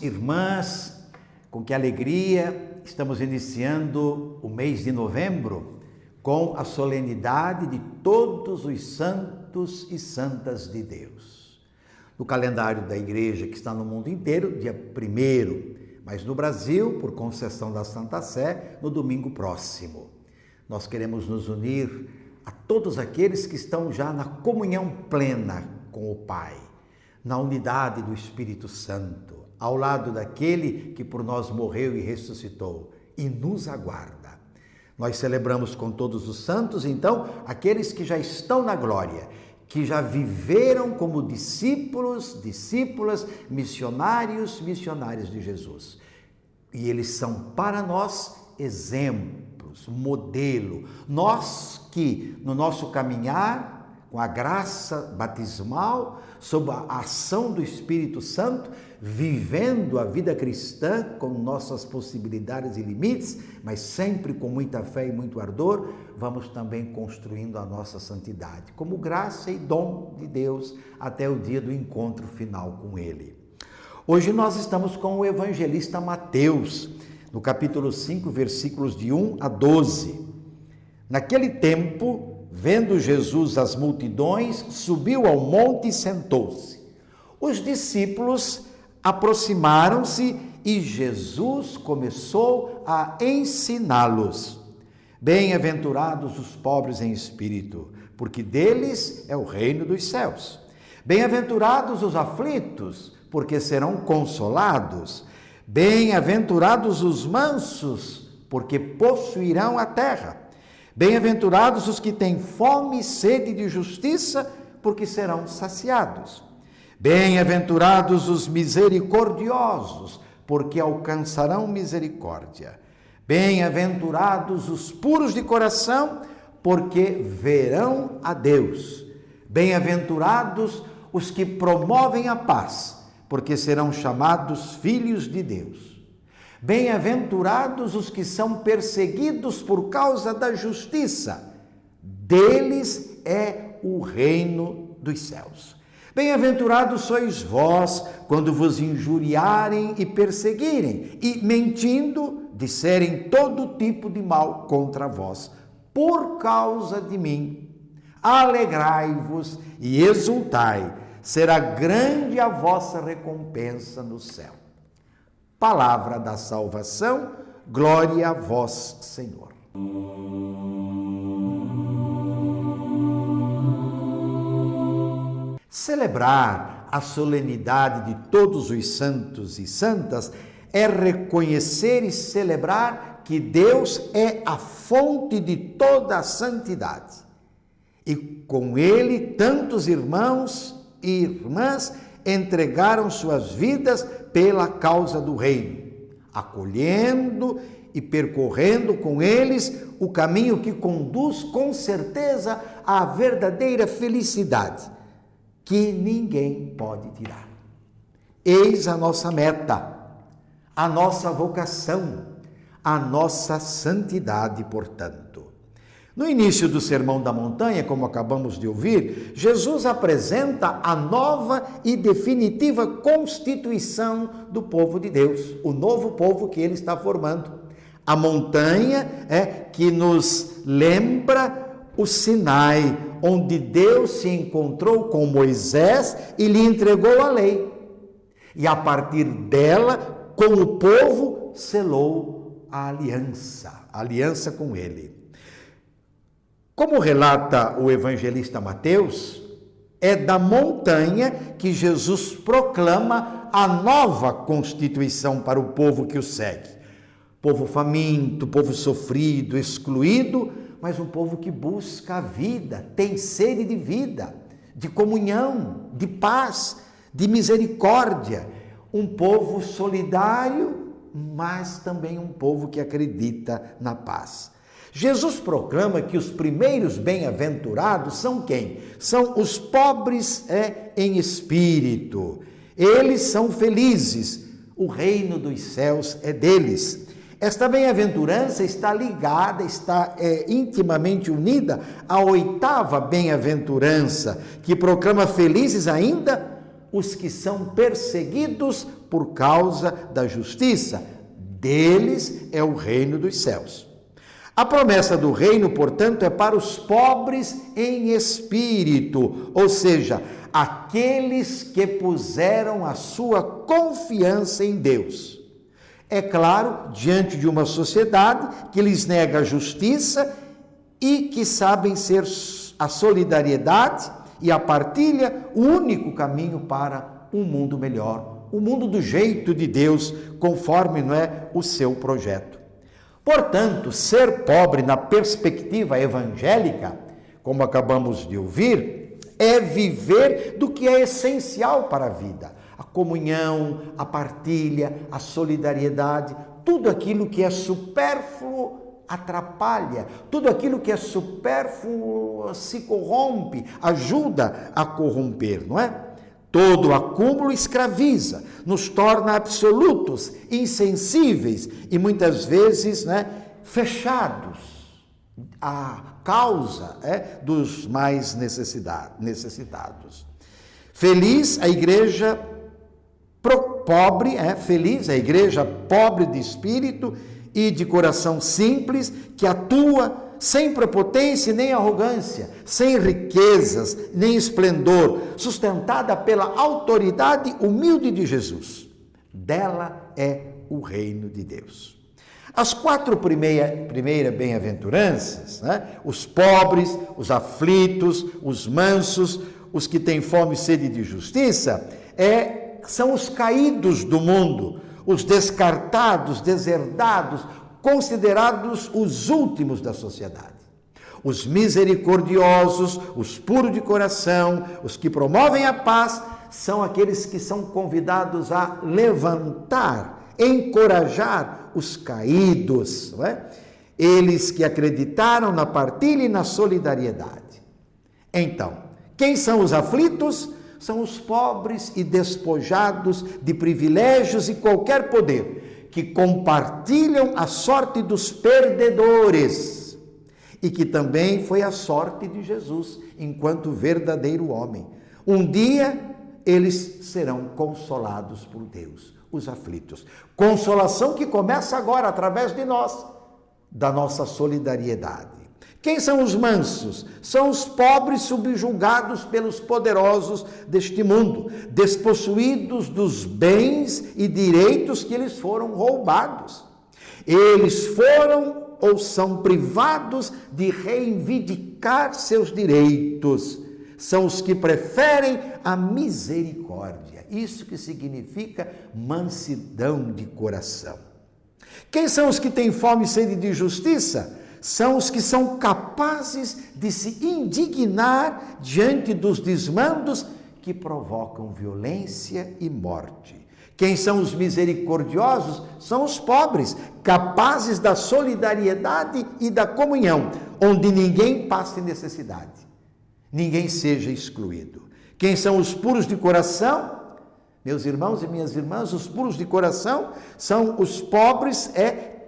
Irmãos, irmãs, com que alegria estamos iniciando o mês de novembro com a solenidade de todos os santos e santas de Deus. No calendário da igreja, que está no mundo inteiro, dia 1º, mas no Brasil, por concessão da Santa Sé, no domingo próximo. Nós queremos nos unir a todos aqueles que estão já na comunhão plena com o Pai, na unidade do Espírito Santo, ao lado daquele que por nós morreu e ressuscitou e nos aguarda. Nós celebramos com todos os santos, então, aqueles que já estão na glória, que já viveram como discípulos, discípulas, missionários, missionárias de Jesus. E eles são para nós exemplos, modelo. Nós que, no nosso caminhar, com a graça batismal, sob a ação do Espírito Santo, vivendo a vida cristã com nossas possibilidades e limites, mas sempre com muita fé e muito ardor, vamos também construindo a nossa santidade, como graça e dom de Deus, até o dia do encontro final com Ele. Hoje nós estamos com o evangelista Mateus, no capítulo 5, versículos de 1 a 12. Naquele tempo, vendo Jesus as multidões, subiu ao monte e sentou-se. Os discípulos aproximaram-se e Jesus começou a ensiná-los. Bem-aventurados os pobres em espírito, porque deles é o reino dos céus. Bem-aventurados os aflitos, porque serão consolados. Bem-aventurados os mansos, porque possuirão a terra. Bem-aventurados os que têm fome e sede de justiça, porque serão saciados. Bem-aventurados os misericordiosos, porque alcançarão misericórdia. Bem-aventurados os puros de coração, porque verão a Deus. Bem-aventurados os que promovem a paz, porque serão chamados filhos de Deus. Bem-aventurados os que são perseguidos por causa da justiça, deles é o reino dos céus. Bem-aventurados sois vós, quando vos injuriarem e perseguirem, e mentindo, disserem todo tipo de mal contra vós, por causa de mim. Alegrai-vos e exultai, será grande a vossa recompensa no céu. Palavra da salvação, glória a vós, Senhor. Celebrar a solenidade de todos os santos e santas é reconhecer e celebrar que Deus é a fonte de toda a santidade. E com Ele, tantos irmãos e irmãs entregaram suas vidas pela causa do reino, acolhendo e percorrendo com eles o caminho que conduz com certeza à verdadeira felicidade, que ninguém pode tirar. Eis a nossa meta, a nossa vocação, a nossa santidade, portanto. No início do Sermão da Montanha, como acabamos de ouvir, Jesus apresenta a nova e definitiva constituição do povo de Deus, o novo povo que ele está formando. A montanha é que nos lembra o Sinai, onde Deus se encontrou com Moisés e lhe entregou a lei. E a partir dela, com o povo, selou a aliança com ele. Como relata o evangelista Mateus, é da montanha que Jesus proclama a nova constituição para o povo que o segue. Povo faminto, povo sofrido, excluído, mas um povo que busca a vida, tem sede de vida, de comunhão, de paz, de misericórdia. Um povo solidário, mas também um povo que acredita na paz. Jesus proclama que os primeiros bem-aventurados são quem? São os pobres em espírito. Eles são felizes. O reino dos céus é deles. Esta bem-aventurança está ligada, está intimamente unida à 8ª bem-aventurança, que proclama felizes ainda os que são perseguidos por causa da justiça. Deles é o reino dos céus. A promessa do reino, portanto, é para os pobres em espírito, ou seja, aqueles que puseram a sua confiança em Deus. É claro, diante de uma sociedade que lhes nega a justiça e que sabem ser a solidariedade e a partilha o único caminho para um mundo melhor, o mundo do jeito de Deus, conforme não é o seu projeto. Portanto, ser pobre na perspectiva evangélica, como acabamos de ouvir, é viver do que é essencial para a vida. A comunhão, a partilha, a solidariedade, tudo aquilo que é supérfluo atrapalha, tudo aquilo que é supérfluo se corrompe, ajuda a corromper, não é? Todo acúmulo escraviza, nos torna absolutos, insensíveis e muitas vezes, fechados à causa dos mais necessitados. Feliz a igreja pobre, feliz a igreja pobre de espírito e de coração simples, que atua sem prepotência nem arrogância, sem riquezas nem esplendor, sustentada pela autoridade humilde de Jesus. Dela é o reino de Deus. As 4 primeiras bem-aventuranças, os pobres, os aflitos, os mansos, os que têm fome e sede de justiça, são os caídos do mundo, os descartados, deserdados, considerados os últimos da sociedade. Os misericordiosos, os puros de coração, os que promovem a paz, são aqueles que são convidados a levantar, encorajar os caídos, eles que acreditaram na partilha e na solidariedade. Então, quem são os aflitos? São os pobres e despojados de privilégios e qualquer poder, que compartilham a sorte dos perdedores, e que também foi a sorte de Jesus, enquanto verdadeiro homem. Um dia, eles serão consolados por Deus, os aflitos. Consolação que começa agora, através de nós, da nossa solidariedade. Quem são os mansos? São os pobres subjugados pelos poderosos deste mundo, despossuídos dos bens e direitos que lhes foram roubados. Eles foram ou são privados de reivindicar seus direitos. São os que preferem a misericórdia. Isso que significa mansidão de coração. Quem são os que têm fome e sede de justiça? São os que são capazes de se indignar diante dos desmandos que provocam violência e morte. Quem são os misericordiosos? São os pobres, capazes da solidariedade e da comunhão, onde ninguém passe necessidade, ninguém seja excluído. Quem são os puros de coração? Meus irmãos e minhas irmãs, os puros de coração são os pobres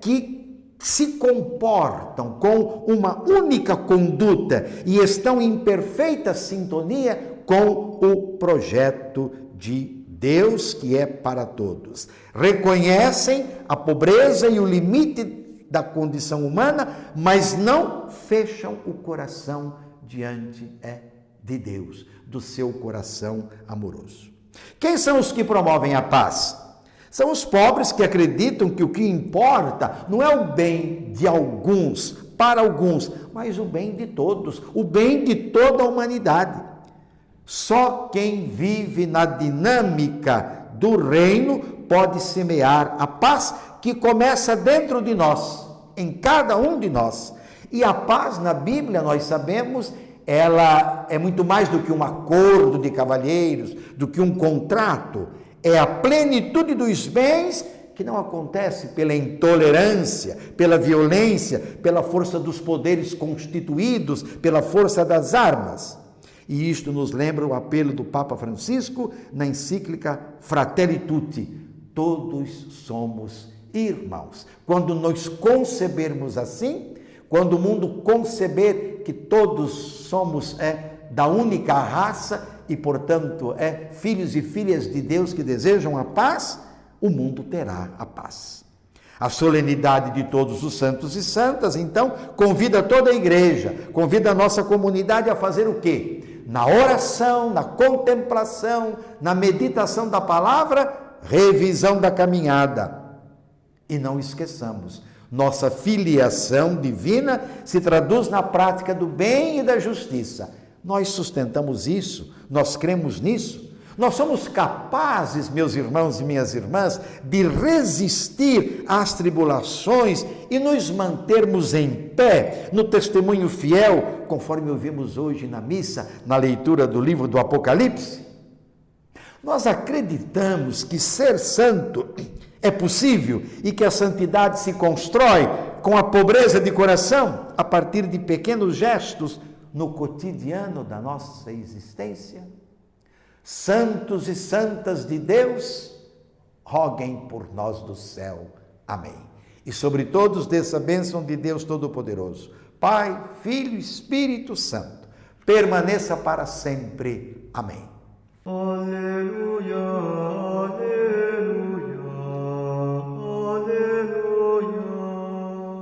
que se comportam com uma única conduta e estão em perfeita sintonia com o projeto de Deus, que é para todos. Reconhecem a pobreza e o limite da condição humana, mas não fecham o coração diante de Deus, do seu coração amoroso. Quem são os que promovem a paz? São os pobres que acreditam que o que importa não é o bem de alguns, para alguns, mas o bem de todos, o bem de toda a humanidade. Só quem vive na dinâmica do reino pode semear a paz que começa dentro de nós, em cada um de nós. E a paz na Bíblia, nós sabemos, ela é muito mais do que um acordo de cavalheiros, do que um contrato. É a plenitude dos bens que não acontece pela intolerância, pela violência, pela força dos poderes constituídos, pela força das armas. E isto nos lembra o apelo do Papa Francisco na encíclica Fratelli Tutti: todos somos irmãos. Quando nós concebermos assim, quando o mundo conceber que todos somos da única raça, e, portanto, filhos e filhas de Deus que desejam a paz, o mundo terá a paz. A solenidade de todos os santos e santas, então, convida toda a igreja, convida a nossa comunidade a fazer o quê? Na oração, na contemplação, na meditação da palavra, revisão da caminhada. E não esqueçamos, nossa filiação divina se traduz na prática do bem e da justiça. Nós sustentamos isso, nós cremos nisso. Nós somos capazes, meus irmãos e minhas irmãs, de resistir às tribulações e nos mantermos em pé no testemunho fiel, conforme ouvimos hoje na missa, na leitura do livro do Apocalipse. Nós acreditamos que ser santo é possível e que a santidade se constrói com a pobreza de coração, a partir de pequenos gestos no cotidiano da nossa existência. Santos e santas de Deus, roguem por nós do céu. Amém. E sobre todos desça a bênção de Deus Todo-Poderoso, Pai, Filho e Espírito Santo, permaneça para sempre. Amém.